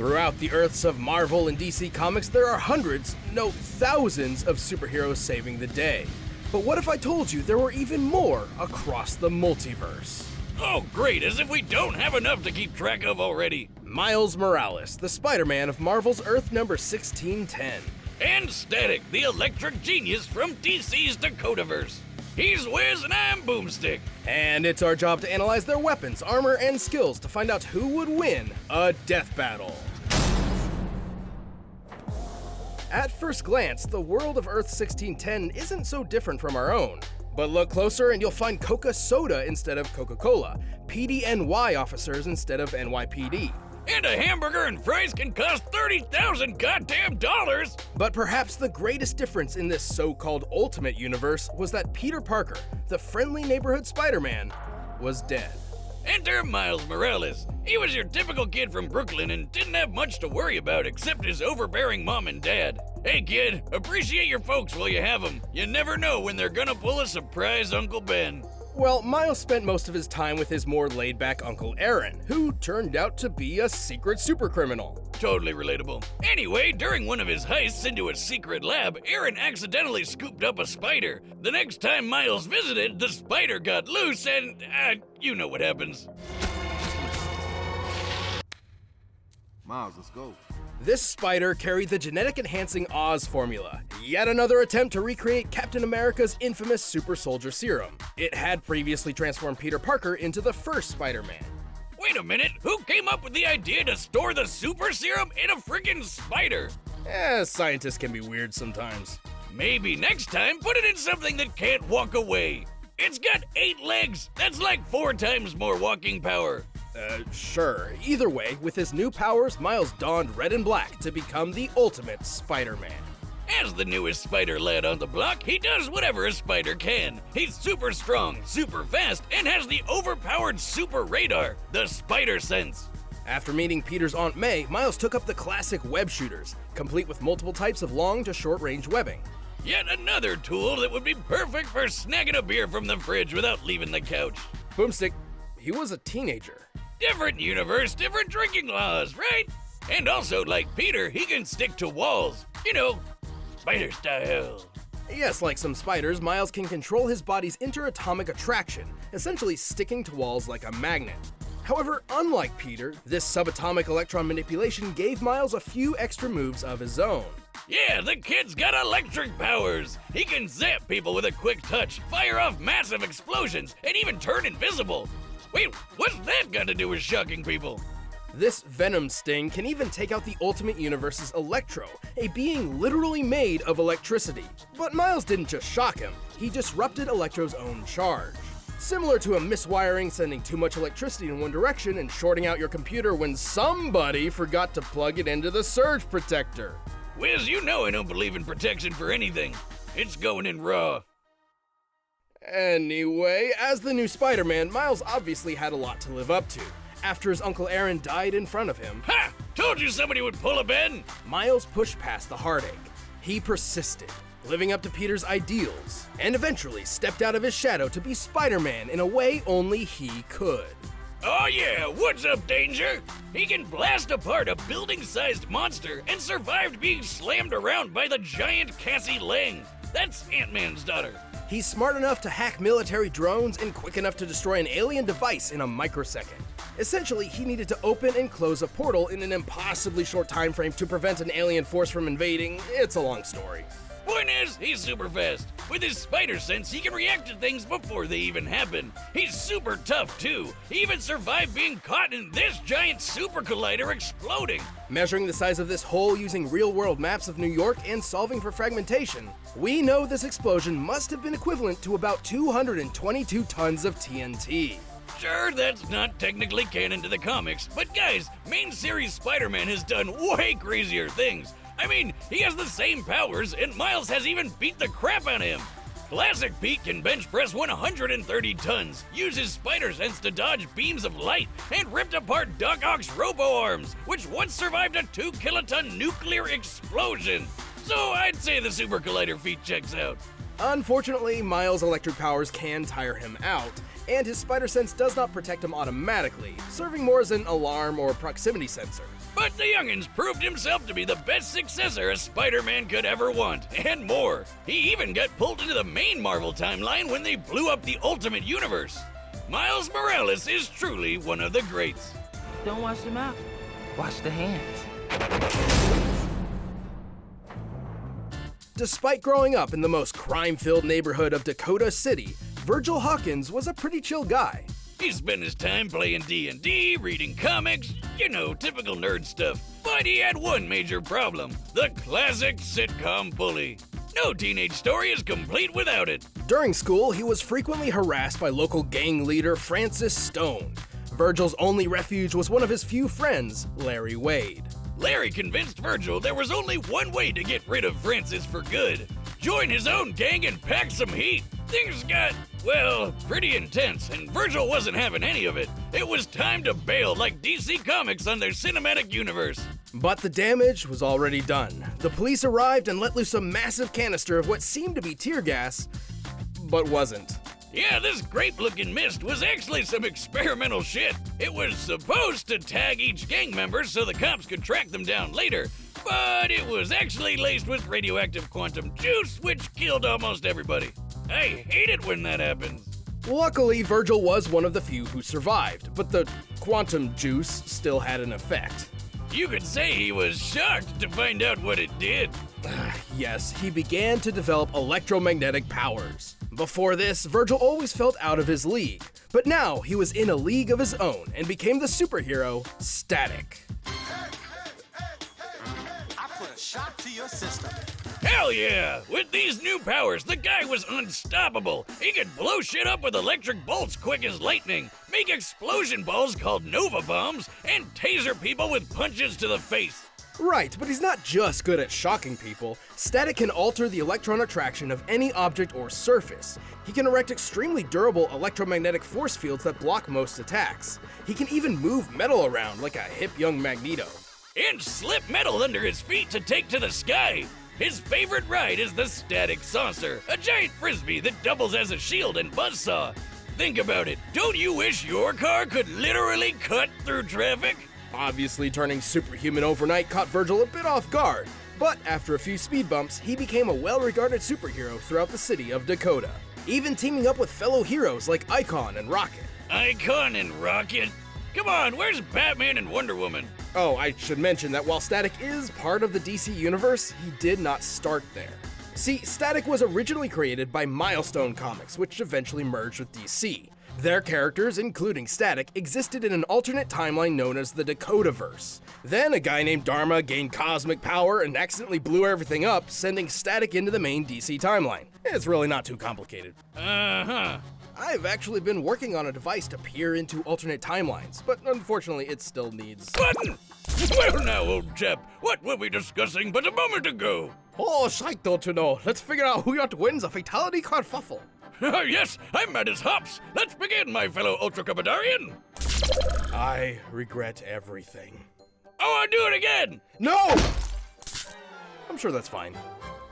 Throughout the Earths of Marvel and DC Comics, there are hundreds, no thousands of superheroes saving the day. But what if I told you there were even more across the multiverse? Oh great, as if we don't have enough to keep track of already. Miles Morales, the Spider-Man of Marvel's Earth number 1610. And Static, the electric genius from DC's Dakotaverse. He's Wiz and I'm Boomstick. And it's our job to analyze their weapons, armor, and skills to find out who would win a death battle. At first glance, the world of Earth 1610 isn't so different from our own. But look closer and you'll find Coca-Soda instead of Coca-Cola, PDNY officers instead of NYPD. And a hamburger and fries can cost 30,000 goddamn dollars! But perhaps the greatest difference in this so-called Ultimate Universe was that Peter Parker, the friendly neighborhood Spider-Man, was dead. Enter Miles Morales. He was your typical kid from Brooklyn and didn't have much to worry about except his overbearing mom and dad. Hey kid, appreciate your folks while you have them. You never know when they're gonna pull a surprise Uncle Ben. Well, Miles spent most of his time with his more laid-back Uncle Aaron, who turned out to be a secret supercriminal. Totally relatable. Anyway, during one of his heists into a secret lab, Aaron accidentally scooped up a spider. The next time Miles visited, the spider got loose and, you know what happens. Miles, let's go. This spider carried the genetic-enhancing Oz formula, yet another attempt to recreate Captain America's infamous super soldier serum. It had previously transformed Peter Parker into the first Spider-Man. Wait a minute, who came up with the idea to store the super serum in a friggin' spider? Scientists can be weird sometimes. Maybe next time put it in something that can't walk away. It's got 8 legs, that's like 4 times more walking power. Sure. Either way, with his new powers, Miles donned red and black to become the ultimate Spider-Man. As the newest spider lad on the block, he does whatever a spider can. He's super strong, super fast, and has the overpowered super radar, the Spider Sense. After meeting Peter's Aunt May, Miles took up the classic web shooters, complete with multiple types of long to short range webbing. Yet another tool that would be perfect for snagging a beer from the fridge without leaving the couch. Boomstick, he was a teenager. Different universe, different drinking laws, right? And also, like Peter, he can stick to walls. You know, spider style. Yes, like some spiders, Miles can control his body's interatomic attraction, essentially sticking to walls like a magnet. However, unlike Peter, this subatomic electron manipulation gave Miles a few extra moves of his own. Yeah, the kid's got electric powers. He can zap people with a quick touch, fire off massive explosions, and even turn invisible. Wait, what's that got to do with shocking people? This Venom Sting can even take out the Ultimate Universe's Electro, a being literally made of electricity. But Miles didn't just shock him, he disrupted Electro's own charge. Similar to a miswiring sending too much electricity in one direction and shorting out your computer when somebody forgot to plug it into the surge protector. Wiz, you know I don't believe in protection for anything. It's going in raw. Anyway, as the new Spider-Man, Miles obviously had a lot to live up to. After his Uncle Aaron died in front of him, Ha! Told you somebody would pull a Ben! Miles pushed past the heartache. He persisted, living up to Peter's ideals, and eventually stepped out of his shadow to be Spider-Man in a way only he could. Oh yeah, what's up, Danger? He can blast apart a building-sized monster and survived being slammed around by the giant Cassie Lang. That's Ant-Man's daughter. He's smart enough to hack military drones and quick enough to destroy an alien device in a microsecond. Essentially, he needed to open and close a portal in an impossibly short time frame to prevent an alien force from invading. It's a long story. Point is, he's super fast. With his spider sense, he can react to things before they even happen. He's super tough, too. He even survived being caught in this giant super collider exploding. Measuring the size of this hole using real-world maps of New York and solving for fragmentation, we know this explosion must have been equivalent to about 222 tons of TNT. Sure, that's not technically canon to the comics, but guys, main series Spider-Man has done way crazier things. I mean, he has the same powers, and Miles has even beat the crap out of him. Classic Pete can bench press 130 tons, use his spider sense to dodge beams of light, and ripped apart Doc Ock's robo-arms, which once survived a 2-kiloton nuclear explosion. So I'd say the Super Collider feat checks out. Unfortunately, Miles' electric powers can tire him out, and his spider sense does not protect him automatically, serving more as an alarm or proximity sensor. But the youngins proved himself to be the best successor a Spider-Man could ever want, and more. He even got pulled into the main Marvel timeline when they blew up the Ultimate Universe. Miles Morales is truly one of the greats. Don't wash the mouth, wash the hands. Despite growing up in the most crime-filled neighborhood of Dakota City, Virgil Hawkins was a pretty chill guy. He spent his time playing D&D, reading comics, typical nerd stuff. But he had one major problem, the classic sitcom bully. No teenage story is complete without it. During school, he was frequently harassed by local gang leader Francis Stone. Virgil's only refuge was one of his few friends, Larry Wade. Larry convinced Virgil there was only one way to get rid of Francis for good. Join his own gang and pack some heat. Things got, well, pretty intense, and Virgil wasn't having any of it. It was time to bail like DC Comics on their cinematic universe. But the damage was already done. The police arrived and let loose a massive canister of what seemed to be tear gas, but wasn't. Yeah, this grape-looking mist was actually some experimental shit. It was supposed to tag each gang member so the cops could track them down later, but it was actually laced with radioactive quantum juice, which killed almost everybody. I hate it when that happens. Luckily, Virgil was one of the few who survived, but the quantum juice still had an effect. You could say he was shocked to find out what it did. Yes, he began to develop electromagnetic powers. Before this, Virgil always felt out of his league, but now he was in a league of his own and became the superhero Static. I put a shock to your system. Hell yeah! With these new powers, the guy was unstoppable. He could blow shit up with electric bolts quick as lightning, make explosion balls called Nova Bombs, and taser people with punches to the face. Right, but he's not just good at shocking people. Static can alter the electron attraction of any object or surface. He can erect extremely durable electromagnetic force fields that block most attacks. He can even move metal around like a hip young Magneto. And slip metal under his feet to take to the sky. His favorite ride is the Static Saucer, a giant frisbee that doubles as a shield and buzzsaw. Think about it, don't you wish your car could literally cut through traffic? Obviously, turning superhuman overnight caught Virgil a bit off guard, but after a few speed bumps, he became a well-regarded superhero throughout the city of Dakota, even teaming up with fellow heroes like Icon and Rocket. Icon and Rocket? Come on, where's Batman and Wonder Woman? Oh, I should mention that while Static is part of the DC universe, he did not start there. See, Static was originally created by Milestone Comics, which eventually merged with DC. Their characters, including Static, existed in an alternate timeline known as the Dakotaverse. Then a guy named Dharma gained cosmic power and accidentally blew everything up, sending Static into the main DC timeline. It's really not too complicated. Uh-huh. I've actually been working on a device to peer into alternate timelines, but unfortunately it still needs... Button! Well now, old chap, what were we discussing but a moment ago? Oh, shite, don't you know? Let's figure out who yet wins a fatality kerfuffle. Yes, I'm mad as hops. Let's begin, my fellow Ultra Cupidarian. I regret everything. Oh, I'll do it again! No! I'm sure that's fine.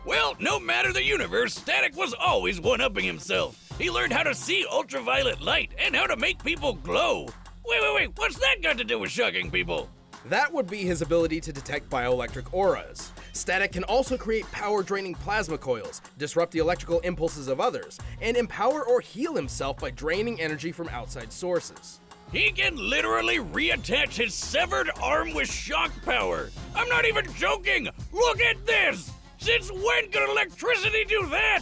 Well, no matter the universe, Static was always one-upping himself. He learned how to see ultraviolet light and how to make people glow. Wait, what's that got to do with shocking people? That would be his ability to detect bioelectric auras. Static can also create power-draining plasma coils, disrupt the electrical impulses of others, and empower or heal himself by draining energy from outside sources. He can literally reattach his severed arm with shock power. I'm not even joking! Look at this! Since when could electricity do that?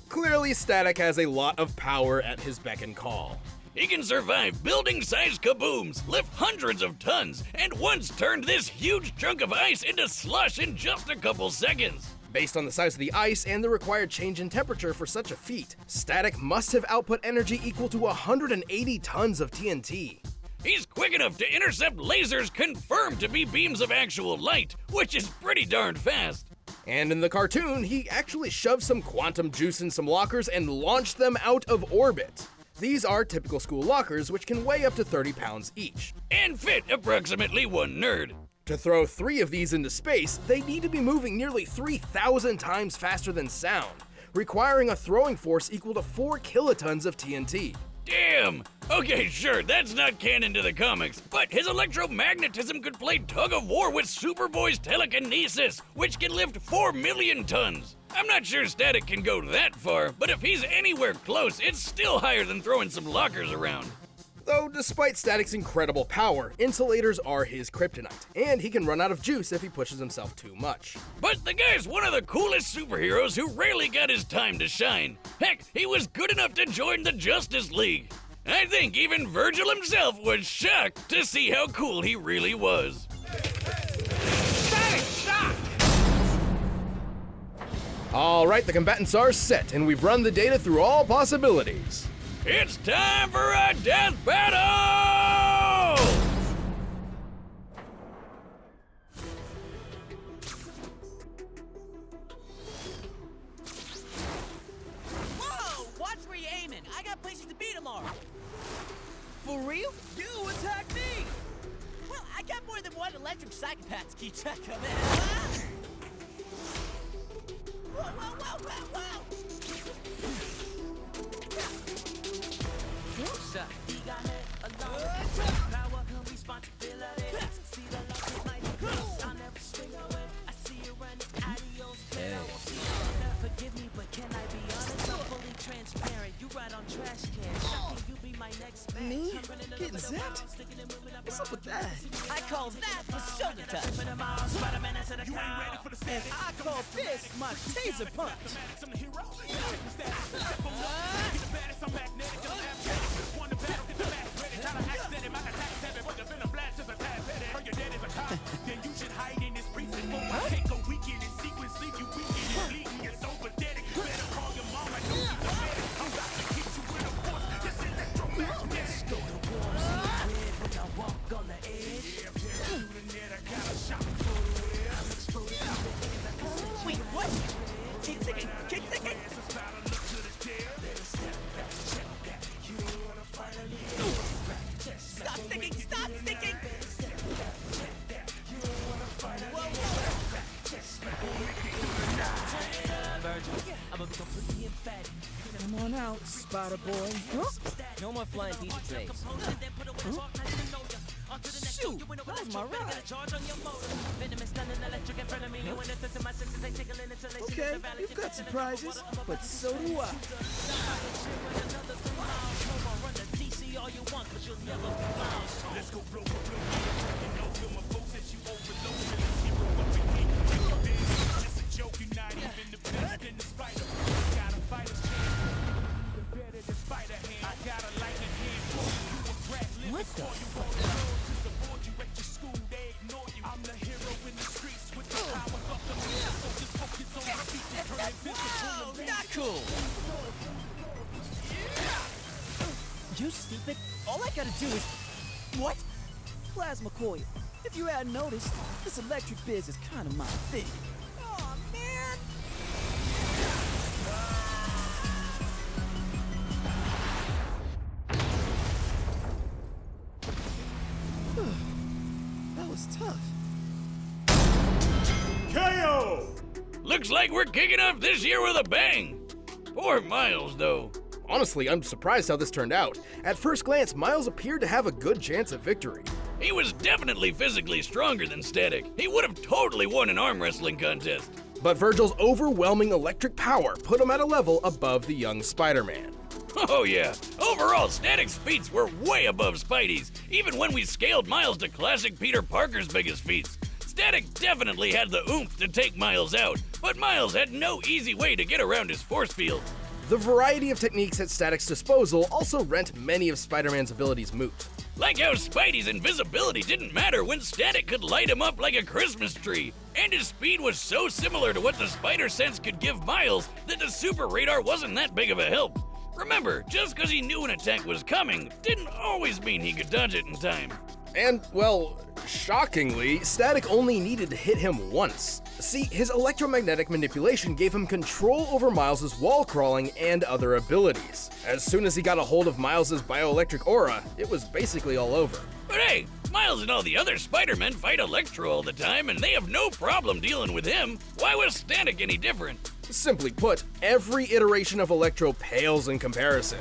Clearly, Static has a lot of power at his beck and call. He can survive building-sized kabooms, lift hundreds of tons, and once turned this huge chunk of ice into slush in just a couple seconds. Based on the size of the ice and the required change in temperature for such a feat, Static must have output energy equal to 180 tons of TNT. He's quick enough to intercept lasers confirmed to be beams of actual light, which is pretty darn fast. And in the cartoon, he actually shoved some quantum juice in some lockers and launched them out of orbit. These are typical school lockers, which can weigh up to 30 pounds each. And fit approximately one nerd. To throw 3 of these into space, they need to be moving nearly 3,000 times faster than sound, requiring a throwing force equal to 4 kilotons of TNT. Damn! Okay, sure, that's not canon to the comics, but his electromagnetism could play tug of war with Superboy's telekinesis, which can lift 4 million tons. I'm not sure Static can go that far, but if he's anywhere close, it's still higher than throwing some lockers around. Though, despite Static's incredible power, insulators are his kryptonite, and he can run out of juice if he pushes himself too much. But the guy's one of the coolest superheroes who rarely got his time to shine. Heck, he was good enough to join the Justice League. I think even Virgil himself was shocked to see how cool he really was. Static shock! Alright, the combatants are set, and we've run the data through all possibilities. It's time for a death battle! Whoa! Watch where you're aiming. I got places to be tomorrow. For real? You attack me! Well, I got more than one electric psychopath to keep track of it. Ah! Whoa, whoa, whoa, whoa, whoa! Forgive me, but can I be honest? I'm fully transparent. You ride on trash cans. Can you be my next man? Me? Getting zapped? What's up with that? I call that the shoulder touch. And I call this my taser punch. Wait, what? Keep thinking, keep thinking. Stop thinking, stop thinking. Come on out, Spider Boy. Huh? No more flying pizza trays. Shoot, that was my ride. Okay, you've got surprises, but so do I. What the fuck? Whoa, not cool. You stupid. All I gotta do is... What? Plasma coil. If you hadn't noticed, this electric biz is kind of my thing. Oh, man. That was tough. KO! Looks like we're kicking off this year with a bang. Poor Miles, though. Honestly, I'm surprised how this turned out. At first glance, Miles appeared to have a good chance of victory. He was definitely physically stronger than Static. He would have totally won an arm wrestling contest. But Virgil's overwhelming electric power put him at a level above the young Spider-Man. Oh yeah, overall Static's feats were way above Spidey's, even when we scaled Miles to classic Peter Parker's biggest feats. Static definitely had the oomph to take Miles out, but Miles had no easy way to get around his force field. The variety of techniques at Static's disposal also rent many of Spider-Man's abilities moot. Like how Spidey's invisibility didn't matter when Static could light him up like a Christmas tree, and his speed was so similar to what the Spider Sense could give Miles that the super radar wasn't that big of a help. Remember, just because he knew an attack was coming didn't always mean he could dodge it in time. And, well, shockingly, Static only needed to hit him once. See, his electromagnetic manipulation gave him control over Miles' wall crawling and other abilities. As soon as he got a hold of Miles' bioelectric aura, it was basically all over. But hey, Miles and all the other Spider-Men fight Electro all the time, and they have no problem dealing with him. Why was Static any different? Simply put, every iteration of Electro pales in comparison.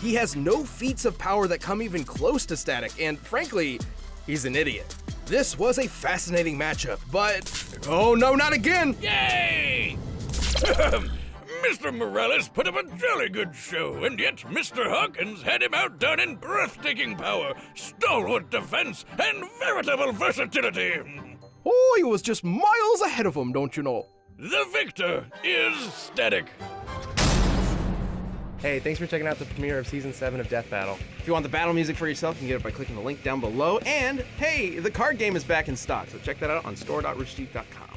He has no feats of power that come even close to Static, and frankly, he's an idiot. This was a fascinating matchup, but oh no, not again! Yay! Mr. Morales put up a jolly good show, and yet Mr. Hawkins had him outdone in breathtaking power, stalwart defense, and veritable versatility. Oh, he was just miles ahead of him, don't you know? The victor is Static. Hey, thanks for checking out the premiere of Season 7 of Death Battle. If you want the battle music for yourself, you can get it by clicking the link down below. And hey, the card game is back in stock, so check that out on store.roosterteeth.com.